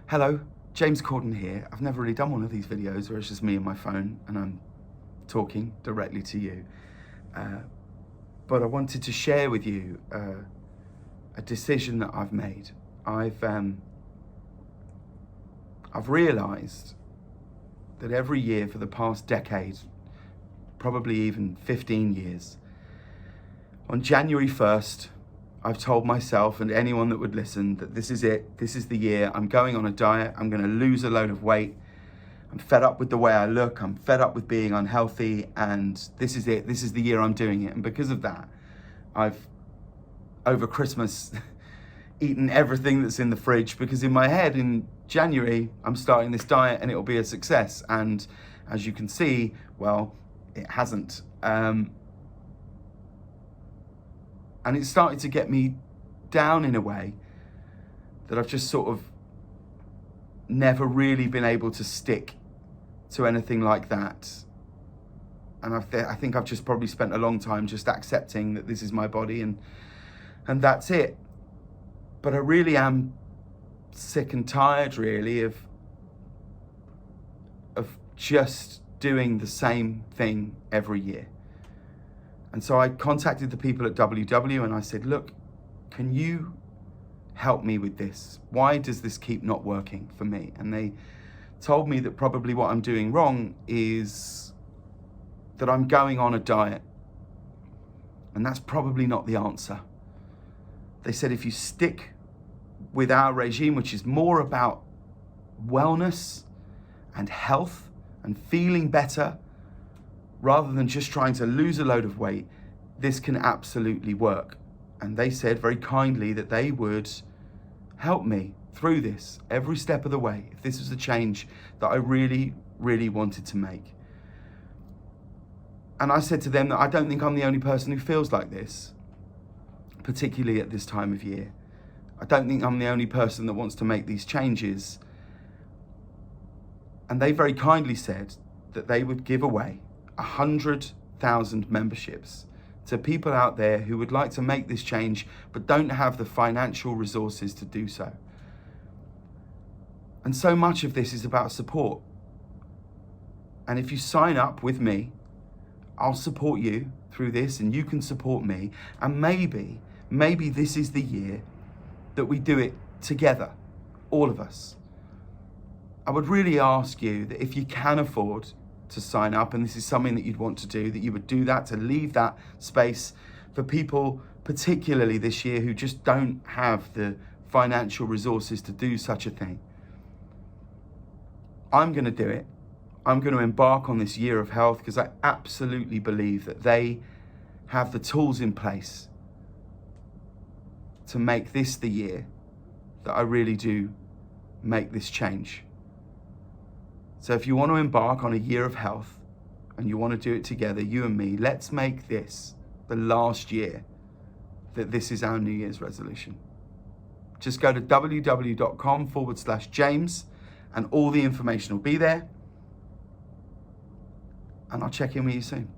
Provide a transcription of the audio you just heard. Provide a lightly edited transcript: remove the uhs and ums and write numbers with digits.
Hello, James Corden here. I've never really done one of these videos where it's just me and my phone and I'm talking directly to you. But I wanted to share with you a decision that I've made. I've realized that every year for the past decade, probably even 15 years, on January 1st, I've told myself and anyone that would listen that this is it, this is the year, I'm going on a diet, I'm gonna lose a load of weight, I'm fed up with the way I look, I'm fed up with being unhealthy, and this is it, this is the year I'm doing it. And because of that, I've, over Christmas, eaten everything that's in the fridge, because in my head in January, I'm starting this diet and it'll be a success. And as you can see, well, it hasn't. And it started to get me down in a way that I've just sort of never really been able to stick to anything like that. And I think I've just probably spent a long time just accepting that this is my body and that's it. But I really am sick and tired, really, of just doing the same thing every year. And so I contacted the people at WW and I said, look, can you help me with this? Why does this keep not working for me? And they told me that probably what I'm doing wrong is that I'm going on a diet. And that's probably not the answer. They said, if you stick with our regime, which is more about wellness and health and feeling better, rather than just trying to lose a load of weight, this can absolutely work. And they said very kindly that they would help me through this every step of the way, if this was a change that I really, really wanted to make. And I said to them that I don't think I'm the only person who feels like this, particularly at this time of year. I don't think I'm the only person that wants to make these changes. And they very kindly said that they would give away 100,000 memberships to people out there who would like to make this change but don't have the financial resources to do so. And so much of this is about support. And if you sign up with me, I'll support you through this and you can support me. And maybe this is the year that we do it together, all of us. I would really ask you that if you can afford to sign up, and this is something that you'd want to do, that you would do that, to leave that space for people, particularly this year, who just don't have the financial resources to do such a thing. I'm going to do it. I'm going to embark on this year of health because I absolutely believe that they have the tools in place to make this the year that I really do make this change. So if you want to embark on a year of health and you want to do it together, you and me, let's make this the last year that this is our New Year's resolution. Just go to www.com/James and all the information will be there. And I'll check in with you soon.